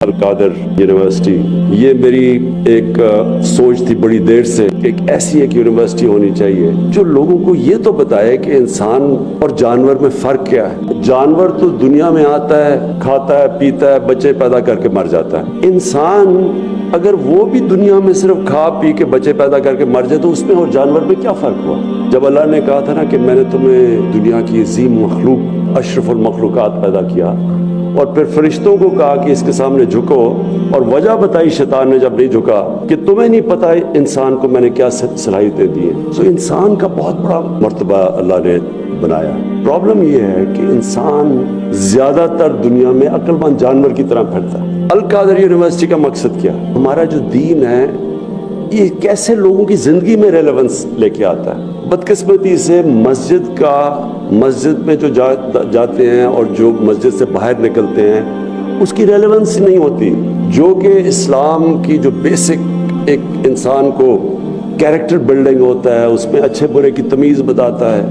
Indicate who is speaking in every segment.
Speaker 1: القادر university, یہ میری ایک سوچ تھی بڑی دیر سے، ایک ایسی ایک یونیورسٹی ہونی چاہیے جو لوگوں کو یہ تو بتائے کہ انسان اور جانور میں فرق کیا ہے۔ جانور تو دنیا میں آتا ہے، کھاتا ہے، پیتا ہے، بچے پیدا کر کے مر جاتا ہے۔ انسان اگر وہ بھی دنیا میں صرف کھا پی کے بچے پیدا کر کے مر جائے تو اس میں اور جانور میں کیا فرق ہوا؟ جب اللہ نے کہا تھا نا کہ میں نے تمہیں دنیا کی عظیم مخلوق، اشرف المخلوقات پیدا کیا، اور پھر فرشتوں کو کہا کہ اس کے سامنے جھکو، اور وجہ بتائی شیطان نے جب نہیں جھکا کہ تمہیں نہیں پتا انسان کو میں نے کیا صلاحیتیں دی ہیں۔ سو انسان کا بہت بڑا مرتبہ اللہ نے بنایا۔ پرابلم یہ ہے کہ انسان زیادہ تر دنیا میں عقل مند جانور کی طرح پھرتا ہے۔ القادر یونیورسٹی کا مقصد کیا؟ ہمارا جو دین ہے یہ کیسے لوگوں کی زندگی میں ریلیونس لے کے آتا ہے۔ بدقسمتی سے مسجد میں جو جاتے ہیں اور جو مسجد سے باہر نکلتے ہیں اس کی ریلیونس نہیں ہوتی، جو کہ اسلام کی جو بیسک ایک انسان کو کیریکٹر بلڈنگ ہوتا ہے، اس میں اچھے برے کی تمیز بتاتا ہے،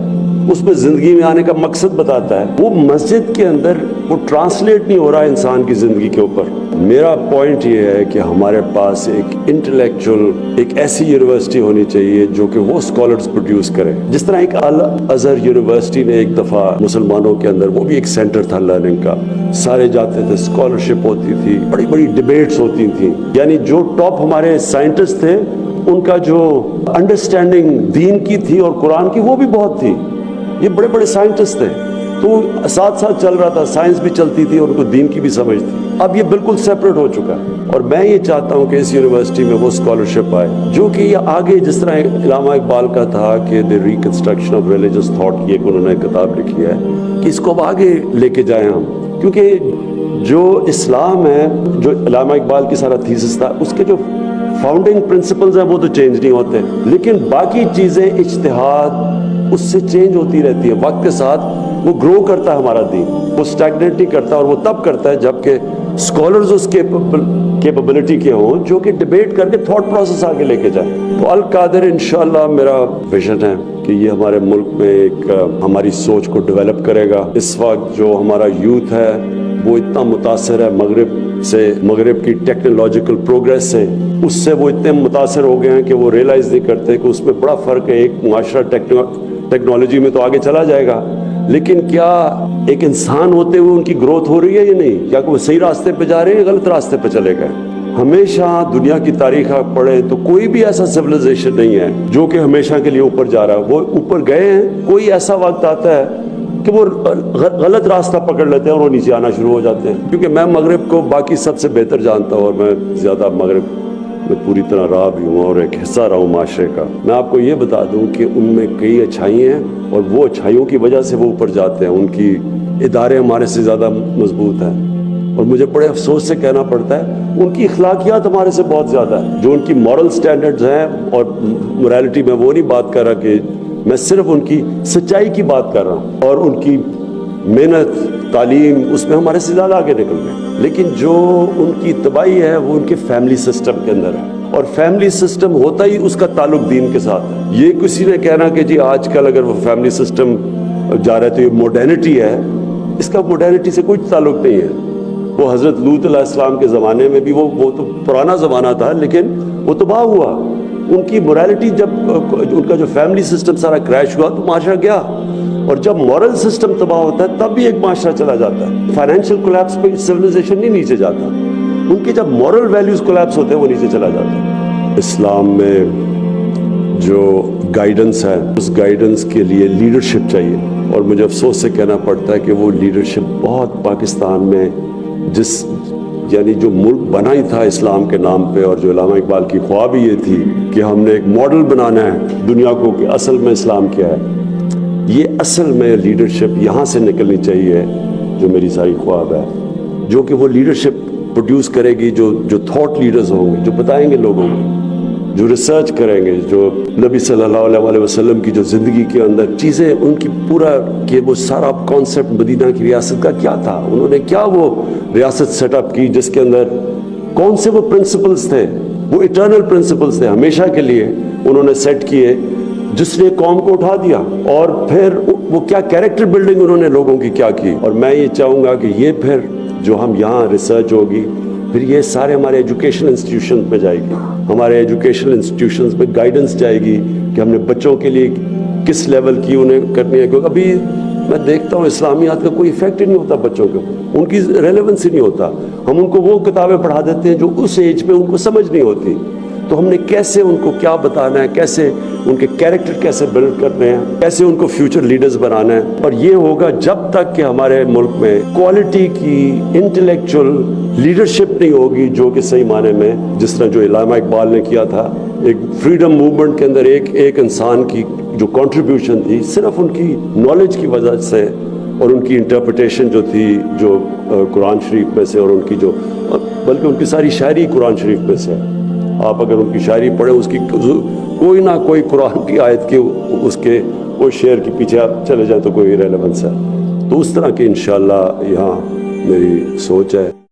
Speaker 1: اس میں زندگی میں آنے کا مقصد بتاتا ہے، وہ مسجد کے اندر وہ ٹرانسلیٹ نہیں ہو رہا انسان کی زندگی کے اوپر۔ میرا پوائنٹ یہ ہے کہ ہمارے پاس ایک انٹلیکچوئل، ایک ایسی یونیورسٹی ہونی چاہیے جو کہ وہ اسکالرز پروڈیوس کرے، جس طرح ایک الازہر یونیورسٹی نے ایک دفعہ مسلمانوں کے اندر، وہ بھی ایک سینٹر تھا لرننگ کا، سارے جاتے تھے، اسکالرشپ ہوتی تھی، بڑی بڑی ڈیبیٹس ہوتی تھیں، یعنی جو ٹاپ ہمارے سائنٹسٹ تھے ان کا جو انڈرسٹینڈنگ دین کی تھی اور قرآن کی وہ بھی بہت تھی، یہ بڑے بڑے سائنٹسٹ تھے، تو ساتھ ساتھ چل رہا تھا، سائنس بھی چلتی تھی اور ان کو دین کی بھی سمجھ تھی۔ اب یہ بالکل سیپریٹ ہو چکا ہے، اور میں یہ چاہتا ہوں کہ اس یونیورسٹی میں وہ اسکالرشپ آئے جو کہ یہ آگے، جس طرح علامہ اقبال کا تھا کہ دی ریکنسٹرکشن آف ریلیجس تھاٹ کی ایک انہوں نے کتاب لکھی ہے، کہ اس کو اب آگے لے کے جائیں ہم، کیونکہ جو اسلام ہے، جو علامہ اقبال کی سارا تھیسس تھا، اس کے جو فاؤنڈنگ پرنسپلز ہیں وہ تو چینج نہیں ہوتے، لیکن باقی چیزیں اجتہاد اس سے چینج ہوتی رہتی ہے، وقت کے ساتھ وہ گرو کرتا ہے ہمارا دین، وہ اسٹیگنیٹ نہیں کرتا، اور وہ تب کرتا ہے جب کہ اسکالرز اس کیپبلٹی کے ہوں جو کہ ڈیبیٹ کر کے تھاٹ پروسیس آگے لے کے جائیں۔ تو القادر انشاءاللہ میرا ویژن ہے کہ یہ ہمارے ملک میں ایک ہماری سوچ کو ڈیولپ کرے گا۔ اس وقت جو ہمارا یوتھ ہے وہ اتنا متاثر ہے مغرب کی ٹیکنالوجیکل پروگریس سے، اس سے وہ اتنے متاثر ہو گئے ہیں کہ وہ ریئلائز نہیں کرتے کہ اس میں بڑا فرق ہے۔ ایک معاشرہ ٹیکنالوجی میں تو آگے چلا جائے گا، لیکن کیا ایک انسان ہوتے ہوئے ان کی گروتھ ہو رہی ہے یا نہیں؟ کیا وہ صحیح راستے پہ جا رہے ہیں یا غلط راستے پہ چلے گئے؟ ہمیشہ دنیا کی تاریخ آپ پڑھیں تو کوئی بھی ایسا سویلائزیشن نہیں ہے جو کہ ہمیشہ کے لیے اوپر جا رہا ہے، وہ اوپر گئے ہیں، کوئی ایسا وقت آتا ہے کہ وہ غلط راستہ پکڑ لیتے ہیں اور وہ نیچے آنا شروع ہو جاتے ہیں۔ کیونکہ میں مغرب کو باقی سب سے بہتر جانتا ہوں، اور میں زیادہ مغرب میں پوری طرح رہا بھی ہوں اور ایک حصہ رہا ہوں معاشرے کا۔ میں آپ کو یہ بتا دوں کہ ان میں کئی اچھائیاں ہیں، اور وہ اچھائیوں کی وجہ سے وہ اوپر جاتے ہیں، ان کی ادارے ہمارے سے زیادہ مضبوط ہیں، اور مجھے بڑے افسوس سے کہنا پڑتا ہے ان کی اخلاقیات ہمارے سے بہت زیادہ ہے، جو ان کی مورل سٹینڈرڈز ہیں، اور مورالٹی میں وہ نہیں بات کر رہا، کہ میں صرف ان کی سچائی کی بات کر رہا ہوں، اور ان کی محنت، تعلیم، اس میں ہمارے سے زیادہ آگے نکل گئے۔ لیکن جو ان کی تباہی ہے وہ ان کے فیملی سسٹم کے اندر ہے، اور فیملی سسٹم ہوتا ہی اس کا تعلق دین کے ساتھ ہے۔ یہ کسی نے کہنا کہ جی آج کل اگر وہ فیملی سسٹم جا رہا ہے تو یہ ماڈرنٹی ہے، اس کا ماڈرنٹی سے کوئی تعلق نہیں ہے۔ وہ حضرت لوط علیہ السلام کے زمانے میں بھی وہ تو پرانا زمانہ تھا، لیکن وہ تباہ ہوا۔ ان کی مورالٹی، جب ان کا جو فیملی سسٹم سارا کریش ہوا تو معاشرہ گیا، اور جب مورل سسٹم تباہ ہوتا ہے تب بھی ایک معاشرہ چلا جاتا ہے۔ فائنینشیل کولیپس پہ سویلائزیشن نہیں نیچے جاتا، ان کی جب مورل ویلیوز کولیپس ہوتے ہیں وہ نیچے چلا جاتا ہے۔ اسلام میں جو گائیڈنس ہے، اس گائیڈنس کے لیے لیڈرشپ چاہیے، اور مجھے افسوس سے کہنا پڑتا ہے کہ وہ لیڈرشپ بہت پاکستان میں، یعنی جو ملک بنا ہی تھا اسلام کے نام پہ، اور جو علامہ اقبال کی خواب ہی یہ تھی کہ ہم نے ایک ماڈل بنانا ہے دنیا کو کہ اصل میں اسلام کیا ہے، یہ اصل میں لیڈرشپ یہاں سے نکلنی چاہیے، جو میری ساری خواب ہے، جو کہ وہ لیڈرشپ پروڈیوس کرے گی، جو تھاٹ لیڈرز ہوں گے، جو بتائیں گے لوگوں کو، جو ریسرچ کریں گے، جو نبی صلی اللہ علیہ وسلم کی جو زندگی کے اندر چیزیں ان کی پورا، کہ وہ سارا کانسیپٹ مدینہ کی ریاست کا کیا تھا، انہوں نے کیا وہ ریاست سیٹ اپ کی، جس کے اندر کون سے وہ پرنسپلز تھے، وہ ایٹرنل پرنسپلز تھے، ہمیشہ کے لیے انہوں نے سیٹ کیے، جس نے قوم کو اٹھا دیا، اور پھر وہ کیا کیریکٹر بلڈنگ انہوں نے لوگوں کی کیا کی۔ اور میں یہ چاہوں گا کہ یہ پھر جو ہم یہاں ریسرچ ہوگی، پھر یہ سارے ہمارے ایجوکیشن انسٹیٹیوشن میں جائے گی، ہمارے ایجوکیشن انسٹیٹیوشنز میں گائیڈنس جائے گی کہ ہم نے بچوں کے لیے کس لیول کی انہیں کرنی ہے. کیونکہ ابھی میں دیکھتا ہوں اسلامیات کا کوئی ایفیکٹ ہی نہیں ہوتا بچوں کے اوپر، ان کی ریلیونس ہی نہیں ہوتا. ہم ان کو وہ کتابیں پڑھا دیتے ہیں جو اس ایج پہ ان کو سمجھ نہیں ہوتی. تو ہم نے کیسے ان کو کیا بتانا ہے، کیسے ان کے کیریکٹر کیسے بلڈ کرنے ہیں، کیسے ان کو فیوچر لیڈرز بنانا ہے. اور یہ ہوگا جب تک کہ ہمارے ملک میں کوالٹی کی انٹلیکچوئل لیڈرشپ نہیں ہوگی، جو کہ صحیح معنی میں جس طرح جو علامہ اقبال نے کیا تھا، ایک فریڈم موومنٹ کے اندر ایک انسان کی جو کنٹریبیوشن تھی صرف ان کی نالج کی وجہ سے اور ان کی انٹرپریٹیشن جو تھی جو قرآن شریف میں سے، اور ان کی جو بلکہ ان کی ساری شاعری قرآن شریف میں سے. آپ اگر ان کی شاعری پڑھیں، اس کی کوئی نہ کوئی قرآن کی آیت کے اس کے کوئی شعر کے پیچھے آپ چلے جائیں تو کوئی ریلیونس ہے. تو اس طرح کی انشاءاللہ یہاں میری سوچ ہے.